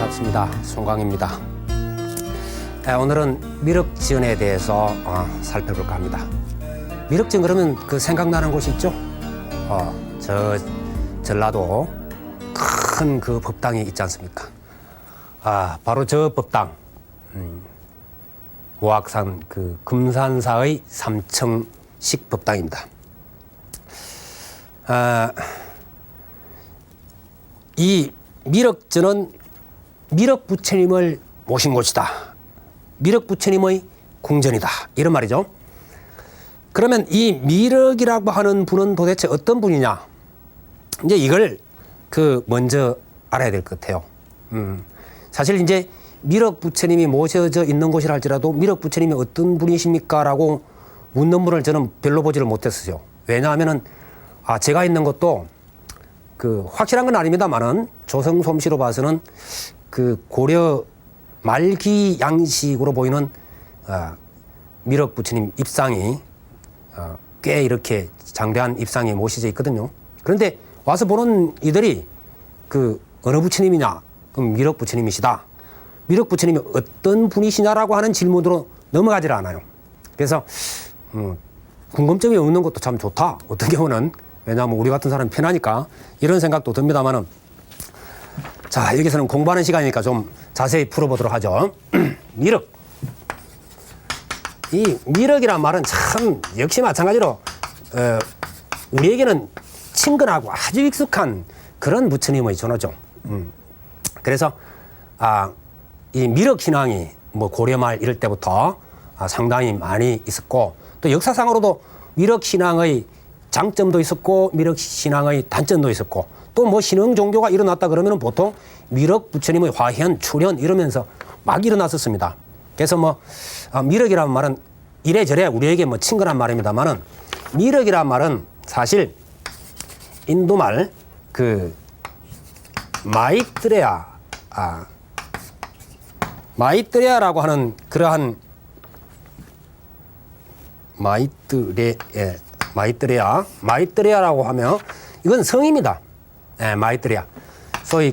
반갑습니다. 송광입니다. 오늘은 미륵지연에 대해서 살펴볼까 합니다. 미륵지연 그러면 그 생각나는 곳이 있죠? 저 전라도 큰 그 법당이 있지 않습니까? 바로 저 법당, 모악산 그 금산사의 삼청식 법당입니다. 이 미륵전은 미륵부처님을 모신 곳이다. 미륵부처님의 궁전이다. 이런 말이죠. 그러면 이 미륵이라고 하는 분은 도대체 어떤 분이냐? 이제 이걸 먼저 알아야 될 것 같아요. 사실 이제 미륵부처님이 모셔져 있는 곳이라 할지라도 미륵부처님이 어떤 분이십니까? 라고 묻는 분을 저는 별로 보지를 못했어요. 왜냐하면은 제가 있는 것도 확실한 건 아닙니다만은 조성 솜씨로 봐서는 고려 말기 양식으로 보이는 미륵부처님 입상이 꽤 이렇게 장대한 입상이 모셔져 있거든요. 그런데 와서 보는 이들이 어느 부처님이냐? 그럼 미륵부처님이시다. 미륵부처님이 어떤 분이시냐라고 하는 질문으로 넘어가질 않아요. 그래서 궁금점이 없는 것도 참 좋다. 어떤 경우는 왜냐하면 우리 같은 사람이 편하니까 이런 생각도 듭니다만은 자, 여기서는 공부하는 시간이니까 좀 자세히 풀어보도록 하죠. 미륵. 이 미륵이란 말은 참 역시 마찬가지로 우리에게는 친근하고 아주 익숙한 그런 부처님의 존어죠. 그래서 이 미륵 신앙이 고려 말 이럴 때부터 상당히 많이 있었고 또 역사상으로도 미륵 신앙의 장점도 있었고 미륵 신앙의 단점도 있었고 또 신흥 종교가 일어났다 그러면 보통 미륵 부처님의 화현, 출현 이러면서 막 일어났었습니다. 그래서 미륵이라는 말은 이래저래 우리에게 친근한 말입니다만은 미륵이라는 말은 사실 인도말 마이뜨레아라고 하는 그러한 마이뜨레아라고 하면 이건 성입니다. 마이뜨레아. 소위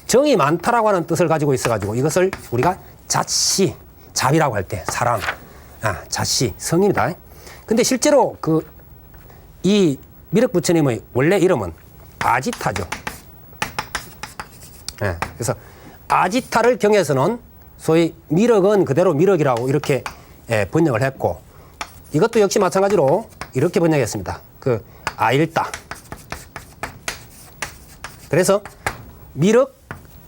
정이 많다라고 하는 뜻을 가지고 있어가지고 이것을 우리가 자비라고 할 때 사랑, 자씨, 성입니다. 근데 실제로 이 미륵부처님의 원래 이름은 아지타죠. 그래서 아지타를 경에서는 소위 미륵은 그대로 미륵이라고 이렇게 번역을 했고 이것도 역시 마찬가지로 이렇게 번역했습니다. 아일다. 그래서 미륵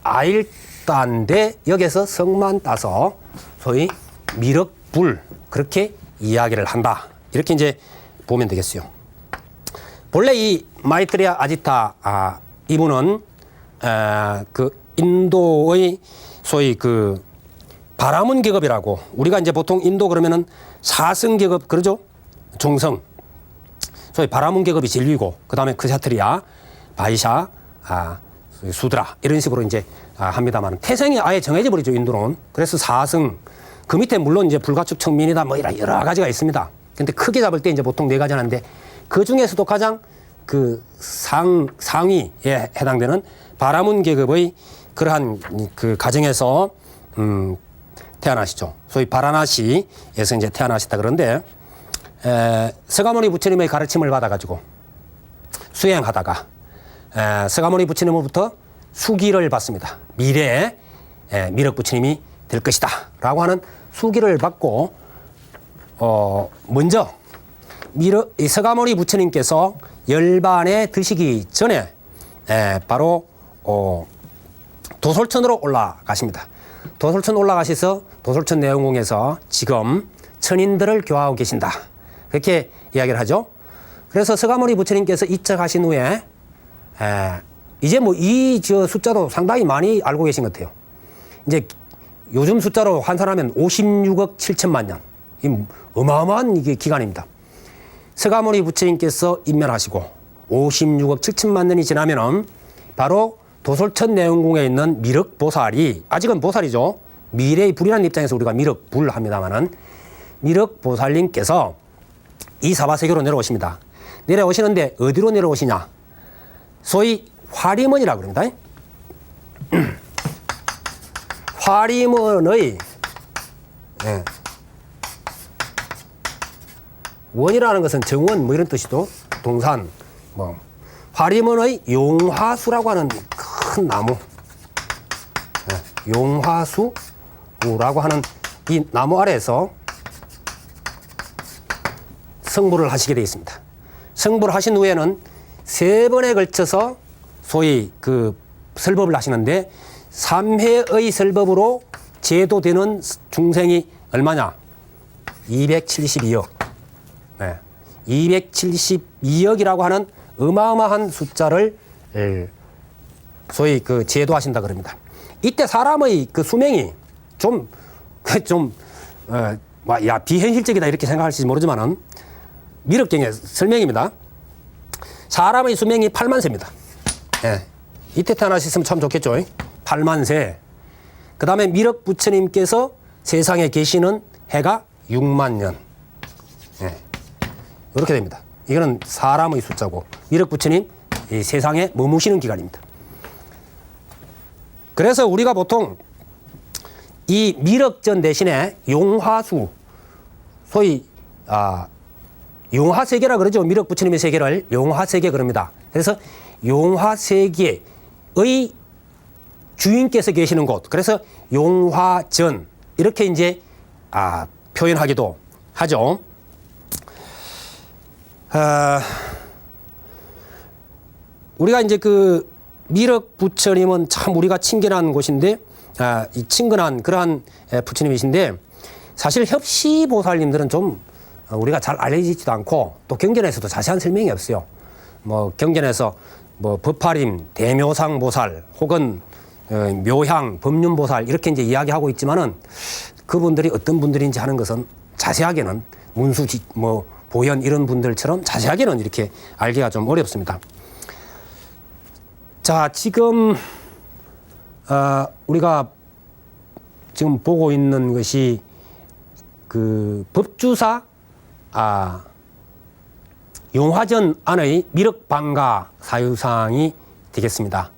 아일다인데 여기서 성만 따서 소위 미륵불 그렇게 이야기를 한다. 이렇게 이제 보면 되겠어요. 본래 이 마이트레아 아지타 이분은 인도의 소위 바라문 계급이라고 우리가 이제 보통 인도 그러면은 사성 계급 그러죠? 종성. 소위 바라문 계급이 진리고 그다음에 크샤트리아, 바이샤, 수드라 이런 식으로 이제 합니다만 태생이 아예 정해져 버리죠 인도는. 그래서 사성 그 밑에 물론 이제 불가축 청민이다 이런 여러 가지가 있습니다. 근데 크게 잡을 때 이제 보통 네 가지 하는데 그 중에서도 가장 상위에 해당되는 바라문 계급의 그러한 가정에서 태어나시죠. 소위 바라나시에서 이제 태어나셨다 그런데 서가모니 부처님의 가르침을 받아가지고 수행하다가 서가모니 부처님으로부터 수기를 받습니다. 미래에 미륵 부처님이 될 것이다 라고 하는 수기를 받고 먼저 이 서가모니 부처님께서 열반에 드시기 전에 바로 도솔천으로 올라가십니다. 도솔천 올라가셔서 도솔천 내원궁에서 지금 천인들을 교화하고 계신다. 그렇게 이야기를 하죠. 그래서 서가모니 부처님께서 입적하신 후에 이제 이 숫자도 상당히 많이 알고 계신 것 같아요. 이제 요즘 숫자로 환산하면 56억 7천만 년. 이 어마어마한 이게 기간입니다. 서가모니 부처님께서 입면하시고 56억 7천만 년이 지나면은 바로 도솔천 내원궁에 있는 미륵보살이 아직은 보살이죠. 미래의 불이라는 입장에서 우리가 미륵불 합니다만은 미륵보살님께서 이 사바세계로 내려오십니다. 내려오시는데 어디로 내려오시냐? 소위 화림원이라고 그럽니다. 화림원의 예. 원이라는 것은 정원 뭐 이런 뜻이도 동산 뭐 화림원의 용화수라고 하는 큰 나무 예. 용화수라고 하는 이 나무 아래에서 성불을 하시게 되어 있습니다. 성불을 하신 후에는 3번에 걸쳐서 소위 그 설법을 하시는데 3회의 설법으로 제도되는 중생이 얼마냐? 272억. 네. 272억이라고 하는 어마어마한 숫자를 소위 그 제도하신다 그럽니다. 이때 사람의 그 수명이 야, 비현실적이다 이렇게 생각할지 모르지만은 미륵경의 설명입니다. 사람의 수명이 8만 세입니다. 예. 이때 태어나셨으면 참 좋겠죠. 8만 세. 그 다음에 미륵 부처님께서 세상에 계시는 해가 6만 년. 예. 이렇게 됩니다. 이거는 사람의 숫자고 미륵 부처님 이 세상에 머무시는 기간입니다. 그래서 우리가 보통 이 미륵전 대신에 용화수, 소위 용화세계라 그러죠. 미륵 부처님의 세계를 용화세계 그럽니다. 그래서 용화세계의 주인께서 계시는 곳, 그래서 용화전 이렇게 이제 표현하기도 하죠. 우리가 이제 그 미륵 부처님은 참 우리가 친근한 곳인데, 이 친근한 그러한 부처님이신데, 사실 협시보살님들은 좀 우리가 잘 알려지지도 않고 또 경전에서도 자세한 설명이 없어요. 뭐 경전에서 뭐 법화림, 대묘상보살 혹은 묘향, 법륜보살 이렇게 이제 이야기하고 있지만은 그분들이 어떤 분들인지 하는 것은 자세하게는 문수, 뭐 보현 이런 분들처럼 자세하게는 이렇게 알기가 좀 어렵습니다. 자, 지금 우리가 지금 보고 있는 것이 그 법주사 용화전 안의 미륵방가 사유상이 되겠습니다.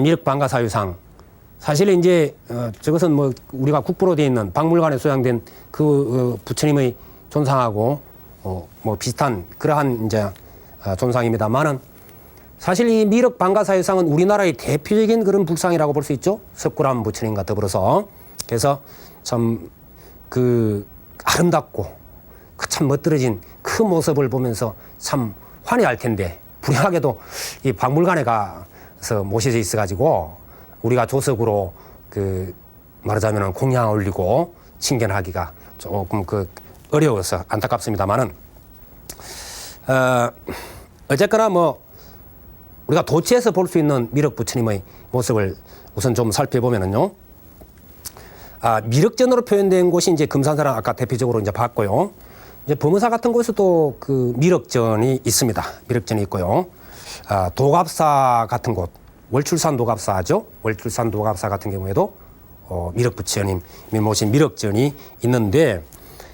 미륵방가 사유상. 사실 이제 저것은 뭐 우리가 국보로 되어 있는 박물관에 소양된 그 부처님의 존상하고 뭐 비슷한 그러한 이제 존상입니다만은 사실 이 미륵방가 사유상은 우리나라의 대표적인 그런 불상이라고 볼 수 있죠. 석굴암 부처님과 더불어서. 그래서 참 그 아름답고 참 멋들어진 그 모습을 보면서 참 환희할 텐데 불행하게도 이 박물관에 가서 모셔져 있어가지고 우리가 조석으로 그 말하자면 공양 올리고 친견하기가 조금 그 어려워서 안타깝습니다만은 어쨌거나 뭐 우리가 도처에서 볼 수 있는 미륵 부처님의 모습을 우선 좀 살펴보면은요. 미륵전으로 표현된 곳이 이제 금산사랑 아까 대표적으로 이제 봤고요. 이제 범어사 같은 곳에서도 그 미륵전이 있습니다. 미륵전이 있고요. 도갑사 같은 곳, 월출산 도갑사죠. 월출산 도갑사 같은 경우에도 미륵 부처님이 모신 미륵전이 있는데,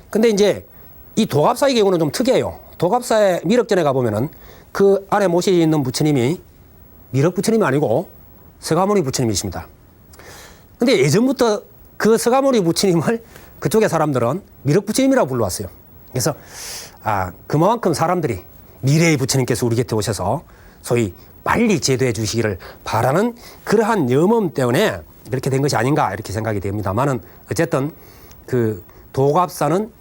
근데 이제 이 도갑사의 경우는 좀 특이해요. 도갑사의 미륵전에 가보면은 그 안에 모셔져 있는 부처님이 미륵 부처님이 아니고 서가모니 부처님이십니다. 근데 예전부터 그 서가모니 부처님을 그쪽의 사람들은 미륵 부처님이라고 불러왔어요. 그래서 그만큼 사람들이 미래의 부처님께서 우리 곁에 오셔서 소위 빨리 제도해 주시기를 바라는 그러한 염원 때문에 이렇게 된 것이 아닌가 이렇게 생각이 됩니다만은 어쨌든 그 도갑사는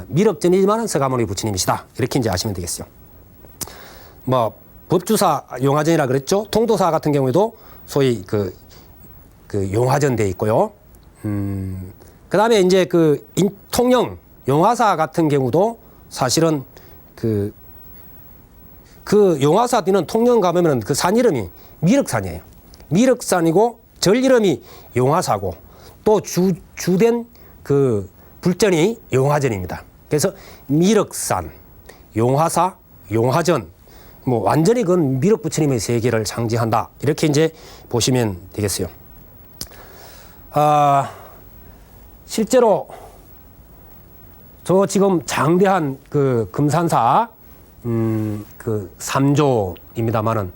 미륵전이지만은 서가모니 부처님이시다 이렇게 이제 아시면 되겠어요. 뭐 법주사 용화전이라 그랬죠. 통도사 같은 경우에도 소위 그 용화전 돼 있고요. 그 다음에 이제 그 통영 용화사 같은 경우도 사실은 그 용화사 뒤는 통영 가보면 그 산 이름이 미륵산이에요. 미륵산이고 절 이름이 용화사고 또 주된 그 불전이 용화전입니다. 그래서 미륵산, 용화사, 용화전 뭐 완전히 그건 미륵 부처님의 세계를 상징한다. 이렇게 이제 보시면 되겠어요. 실제로 저 지금 장대한 그 금산사 그 3조입니다만은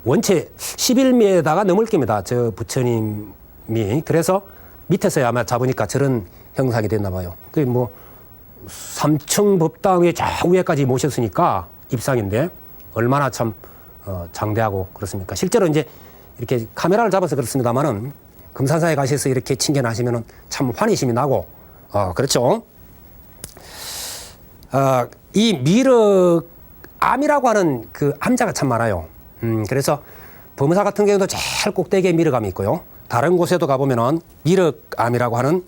원체 11m가 넘을 겁니다. 저 부처님이. 그래서 밑에서야 아마 잡으니까 저런 형상이 됐나 봐요. 그 뭐 3층 법당의 저 위에까지 모셨으니까 입상인데 얼마나 참 장대하고 그렇습니까? 실제로 이제 이렇게 카메라를 잡아서 그렇습니다만은 금산사에 가셔서 이렇게 친견하시면은 참 환희심이 나고 그렇죠. 이 미륵암이라고 하는 그 암자가 참 많아요. 그래서 범사 같은 경우도 제일 꼭대기에 미륵암이 있고요. 다른 곳에도 가보면은 미륵암이라고 하는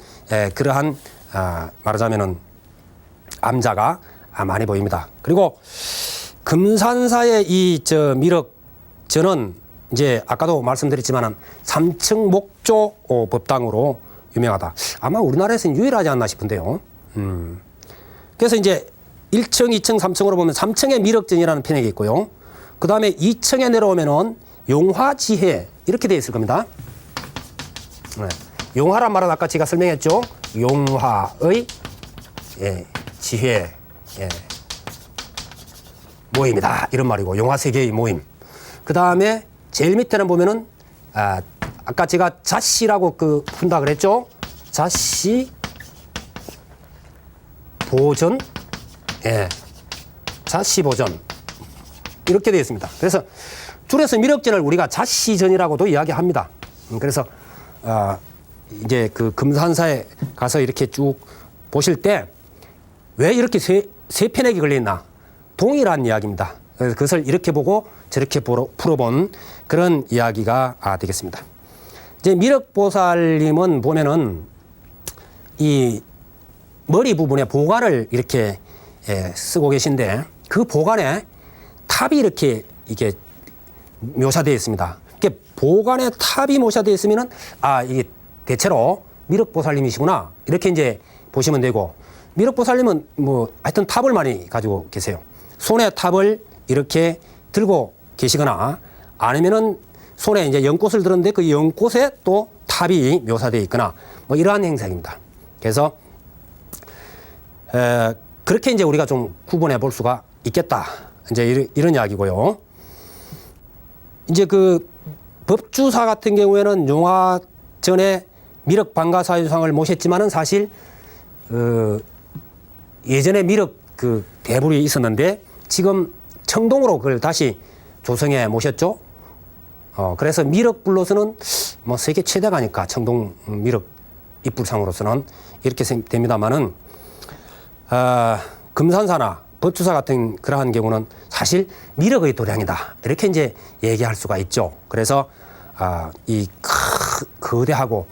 그러한 말하자면은 암자가 많이 보입니다. 그리고 금산사의 이 미륵전은 이제 아까도 말씀드렸지만은 3층 목조 법당으로 유명하다. 아마 우리나라에서는 유일하지 않나 싶은데요. 그래서 이제 1층, 2층, 3층으로 보면 3층에 미륵전이라는 편액이 있고요. 그 다음에 2층에 내려오면은 용화지혜 이렇게 되어 있을 겁니다. 네. 용화란 말은 아까 제가 설명했죠. 용화의 지혜 모임이다 이런 말이고 용화세계의 모임. 그 다음에 제일 밑에는 보면은 아까 제가 자씨라고 푼다 그랬죠. 자씨 보전 자씨 보전 이렇게 되어 있습니다. 그래서 줄여서 미륵전을 우리가 자씨전이라고도 이야기합니다. 그래서 이제 그 금산사에 가서 이렇게 쭉 보실 때 왜 이렇게 세 편액이 걸려있나 동일한 이야기입니다. 그래서 그것을 이렇게 보고 저렇게 풀어본 그런 이야기가 되겠습니다. 이제 미륵보살님은 보면은 이 머리 부분에 보관을 이렇게 쓰고 계신데 그 보관에 탑이 이렇게 이게 묘사되어 있습니다. 이게 보관에 탑이 묘사되어 있으면은 이게 대체로 미륵보살님이시구나 이렇게 이제 보시면 되고 미륵보살님은 뭐 하여튼 탑을 많이 가지고 계세요. 손에 탑을 이렇게 들고 계시거나 아니면은 손에 이제 연꽃을 들었는데 그 연꽃에 또 탑이 묘사되어 있거나 뭐 이러한 행색입니다. 그래서 그렇게 이제 우리가 좀 구분해 볼 수가 있겠다. 이제 이런 이야기고요. 이제 그 법주사 같은 경우에는 용화전에 미륵방가사유상을 모셨지만은 사실 예전에 미륵 대불이 있었는데 지금 청동으로 그걸 다시 조성해 모셨죠. 그래서 미륵불로서는 뭐 세계 최대가니까 청동 미륵 입불상으로서는 이렇게 됩니다만은 금산사나 법주사 같은 그러한 경우는 사실 미륵의 도량이다 이렇게 이제 얘기할 수가 있죠. 그래서 이 거대하고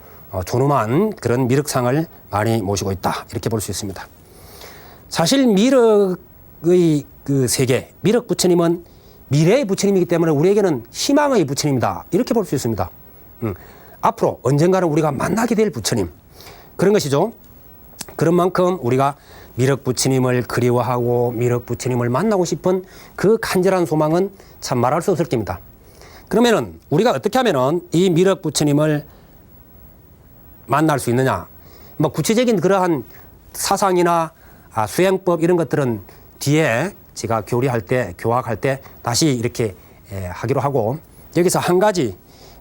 존엄한 그런 미륵상을 많이 모시고 있다 이렇게 볼 수 있습니다. 사실 미륵의 그 세계, 미륵 부처님은 미래의 부처님이기 때문에 우리에게는 희망의 부처님이다 이렇게 볼 수 있습니다. 앞으로 언젠가는 우리가 만나게 될 부처님 그런 것이죠. 그런 만큼 우리가 미륵 부처님을 그리워하고 미륵 부처님을 만나고 싶은 그 간절한 소망은 참 말할 수 없을 겁니다. 그러면은 우리가 어떻게 하면은 이 미륵 부처님을 만날 수 있느냐? 뭐 구체적인 그러한 사상이나 수행법 이런 것들은 뒤에 제가 교학할 때 다시 이렇게 하기로 하고 여기서 한 가지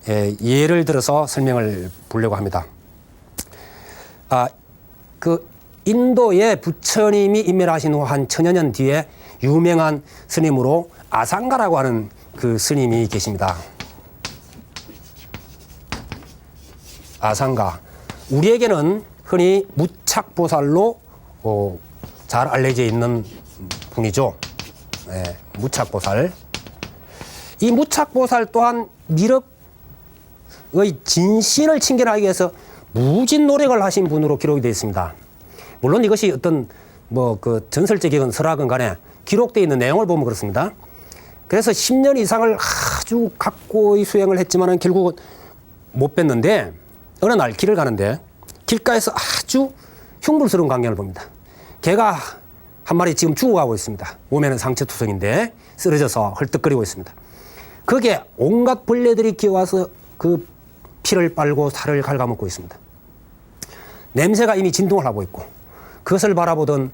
예를 들어서 설명을 보려고 합니다. 그 인도의 부처님이 인멸하신 후 한 천여 년 뒤에 유명한 스님으로 아상가라고 하는 그 스님이 계십니다. 아상가. 우리에게는 흔히 무착보살로 잘 알려져 있는 분이죠. 무착보살. 이 무착보살 또한 미륵의 진신을 친견하기 위해서 무진 노력을 하신 분으로 기록이 되어 있습니다. 물론 이것이 어떤 뭐 그 전설적이건 설화건 간에 기록되어 있는 내용을 보면 그렇습니다. 그래서 10년 이상을 아주 각고의 수행을 했지만은 결국은 못 뵀는데 어느 날 길을 가는데 길가에서 아주 흉물스러운 광경을 봅니다. 개가 한 마리 지금 죽어가고 있습니다. 몸에는 상처투성인데 쓰러져서 헐떡거리고 있습니다. 거기에 온갖 벌레들이 기어와서 그 피를 빨고 살을 갉아먹고 있습니다. 냄새가 이미 진동을 하고 있고 그것을 바라보던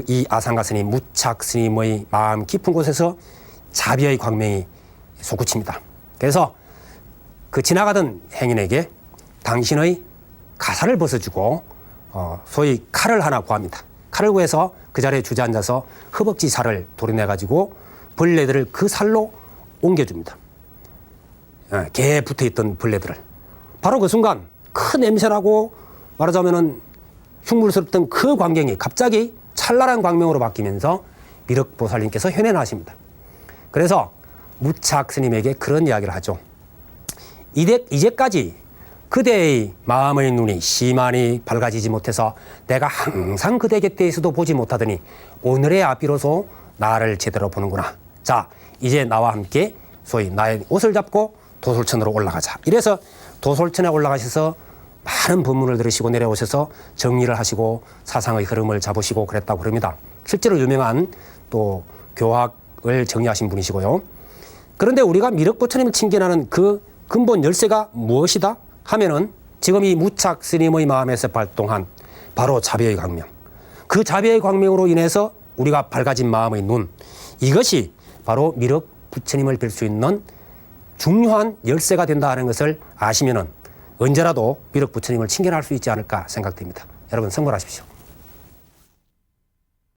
이 아상가 스님, 무착 스님의 마음 깊은 곳에서 자비의 광명이 솟구칩니다. 그래서 그 지나가던 행인에게 당신의 가사를 벗어주고 소위 칼을 하나 구합니다. 칼을 구해서 그 자리에 주저앉아서 허벅지 살을 도려내가지고 벌레들을 그 살로 옮겨줍니다. 개에 붙어있던 벌레들을. 바로 그 순간 큰 냄새나고 말하자면은 흉물스럽던 그 광경이 갑자기 찬란한 광명으로 바뀌면서 미륵보살님께서 현현하십니다. 그래서 무착 스님에게 그런 이야기를 하죠. 이제까지 그대의 마음의 눈이 심한이 밝아지지 못해서 내가 항상 그대 곁에 있어도 보지 못하더니 오늘에야 비로소 나를 제대로 보는구나. 자, 이제 나와 함께 소위 나의 옷을 잡고 도솔천으로 올라가자. 이래서 도솔천에 올라가셔서 많은 법문을 들으시고 내려오셔서 정리를 하시고 사상의 흐름을 잡으시고 그랬다고 그럽니다. 실제로 유명한 또 교학을 정리하신 분이시고요. 그런데 우리가 미륵부처님을 칭견하는 그 근본 열쇠가 무엇이다 하면은 지금 이 무착 스님의 마음에서 발동한 바로 자비의 광명. 그 자비의 광명으로 인해서 우리가 밝아진 마음의 눈. 이것이 바로 미륵부처님을 뵐 수 있는 중요한 열쇠가 된다는 것을 아시면은 언제라도 미륵부처님을 칭견할 수 있지 않을까 생각됩니다. 여러분 성불하십시오.